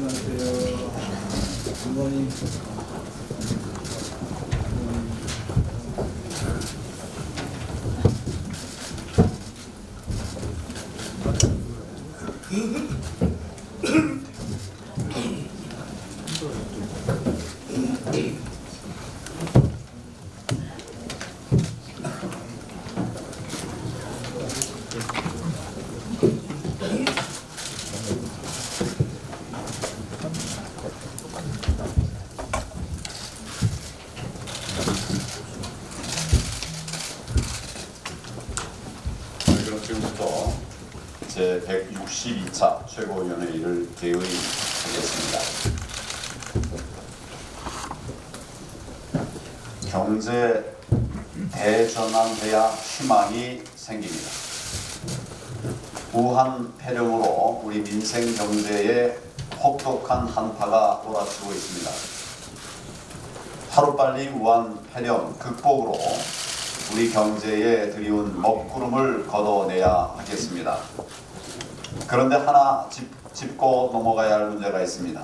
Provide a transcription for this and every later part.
안녕하세요. 굿모닝. 그럼 지금부터 제162차 최고위원회의를 개의하겠습니다. 경제 대전환해야 희망이 생깁니다. 우한 폐렴으로 우리 민생 경제에 혹독한 한파가 몰아치고 있습니다. 하루빨리 우한 폐렴 극복으로 우리 경제에 들이온 먹구름을 걷어내야 하겠습니다. 그런데 하나 짚고 넘어가야 할 문제가 있습니다.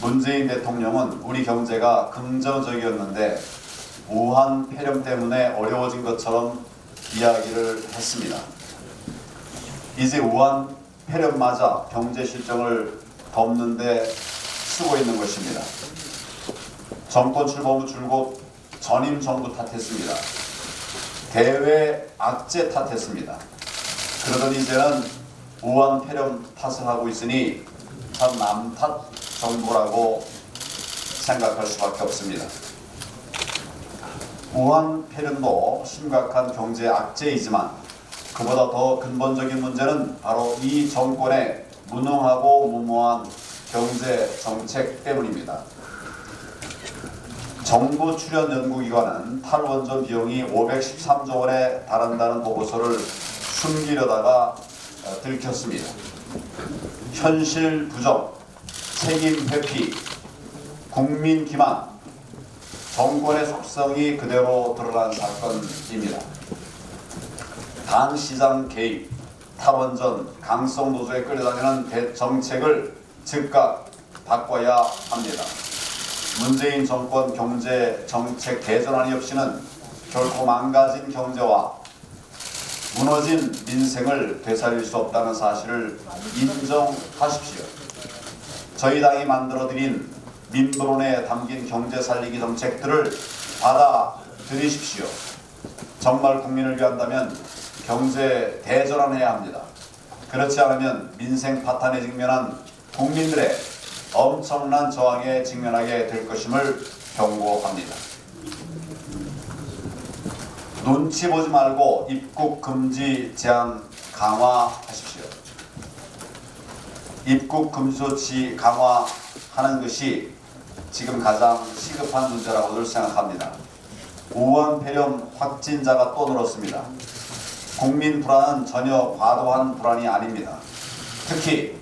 문재인 대통령은 우리 경제가 긍정적이었는데 우한 폐렴 때문에 어려워진 것처럼 이야기를 했습니다. 이제 우한 폐렴마저 경제 실정을 덮는 데 쓰고 있는 것입니다. 정권 출범 후 줄곧 전임 정부 탓했습니다. 대외 악재 탓했습니다. 그러더니 이제는 우한 폐렴 탓을 하고 있으니 참 남 탓 정부라고 생각할 수밖에 없습니다. 우한 폐렴도 심각한 경제 악재이지만 그보다 더 근본적인 문제는 바로 이 정권의 무능하고 무모한 경제 정책 때문입니다. 정부 출연 연구기관은 탈원전 비용이 513조 원에 달한다는 보고서를 숨기려다가 들켰습니다. 현실 부정, 책임 회피, 국민 기만, 정권의 속성이 그대로 드러난 사건입니다. 당 시장 개입, 탈원전, 강성 노조에 끌려다니는 정책을 즉각 바꿔야 합니다. 문재인 정권 경제 정책 대전환이 없이는 결코 망가진 경제와 무너진 민생을 되살릴 수 없다는 사실을 인정하십시오. 저희 당이 만들어드린 민부론에 담긴 경제 살리기 정책들을 받아들이십시오. 정말 국민을 위한다면 경제 대전환해야 합니다. 그렇지 않으면 민생 파탄에 직면한 국민들의 엄청난 저항에 직면하게 될 것임을 경고합니다. 눈치 보지 말고 입국 금지 제한 강화하십시오. 입국 금지 조치 강화하는 것이 지금 가장 시급한 문제라고들 생각합니다. 우한 폐렴 확진자가 또 늘었습니다. 국민 불안은 전혀 과도한 불안이 아닙니다. 특히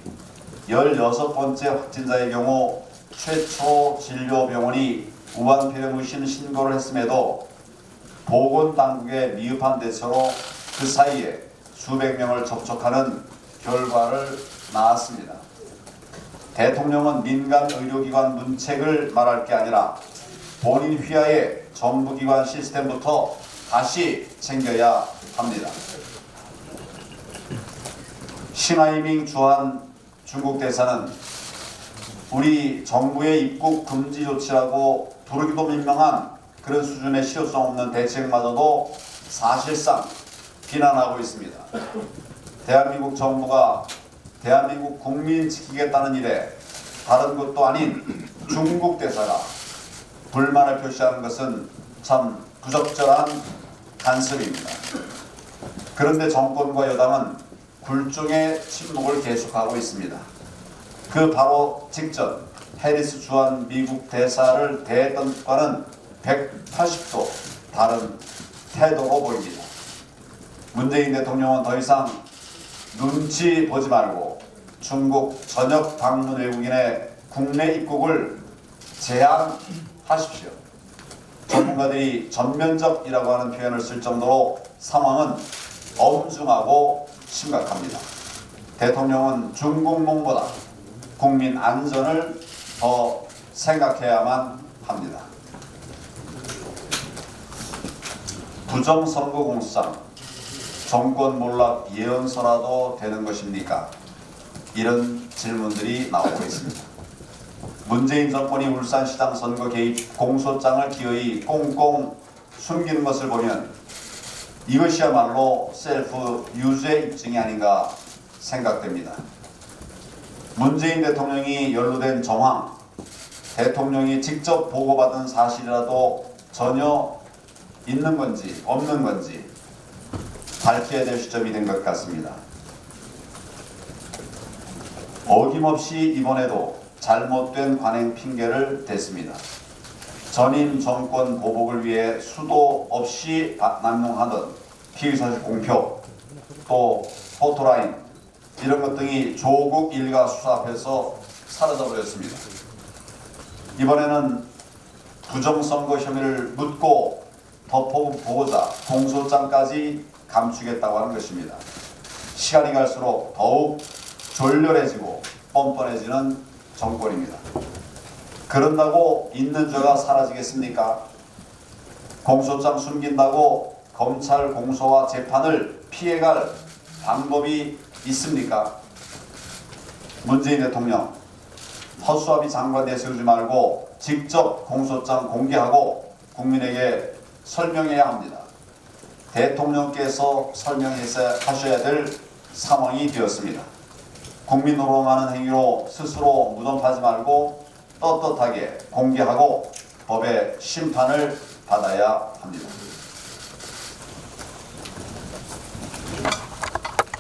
16번째 확진자의 경우 최초 진료병원이 우한 폐렴 의심 신고를 했음에도 보건당국의 미흡한 대처로 그 사이에 수백 명을 접촉하는 결과를 낳았습니다. 대통령은 민간 의료기관 문책을 말할 게 아니라 본인 휘하의 정부기관 시스템부터 다시 챙겨야 합니다. 싱하이밍 주한 중국 대사는 우리 정부의 입국 금지 조치라고 부르기도 민망한 그런 수준의 실효성 없는 대책마저도 사실상 비난하고 있습니다. 대한민국 정부가 대한민국 국민 지키겠다는 일에 다른 것도 아닌 중국 대사가 불만을 표시하는 것은 참 부적절한 간섭입니다. 그런데 정권과 여당은 굴종의 침묵을 계속하고 있습니다. 그 바로 직전 해리스 주한 미국 대사를 대했던 것과는 180도 다른 태도로 보입니다. 문재인 대통령은 더 이상 눈치 보지 말고 중국 전역 방문 외국인의 국내 입국을 제한하십시오. 전문가들이 전면적이라고 하는 표현을 쓸 정도로 상황은 엄중하고 심각합니다. 대통령은 중국몽보다 국민 안전을 더 생각해야만 합니다. 부정선거 공수장, 정권 몰락 예언서라도 되는 것입니까? 이런 질문들이 나오고 있습니다. 문재인 정권이 울산시장 선거 개입 공소장을 기어이 꽁꽁 숨기는 것을 보면 이것이야말로 셀프 유죄 입증이 아닌가 생각됩니다. 문재인 대통령이 연루된 정황, 대통령이 직접 보고받은 사실이라도 전혀 있는 건지 없는 건지 밝혀야 될 시점이 된 것 같습니다. 어김없이 이번에도 잘못된 관행 핑계를 댔습니다. 전임 정권 보복을 위해 수도 없이 남용하던 피의사실 공표, 또 포토라인 이런 것 등이 조국 일가 수사 앞에서 사라져버렸습니다. 이번에는 부정선거 혐의를 묻고 덮어보고자 공소장까지 감추겠다고 하는 것입니다. 시간이 갈수록 더욱 졸렬해지고 뻔뻔해지는 정권입니다. 그런다고 있는 죄가 사라지겠습니까? 공소장 숨긴다고 검찰 공소와 재판을 피해갈 방법이 있습니까? 문재인 대통령, 허수아비 장관 내세우지 말고 직접 공소장 공개하고 국민에게 설명해야 합니다. 대통령께서 설명하셔야 될 상황이 되었습니다. 국민 호롱하는 행위로 스스로 무덤파지 말고 떳떳하게 공개하고 법의 심판을 받아야 합니다.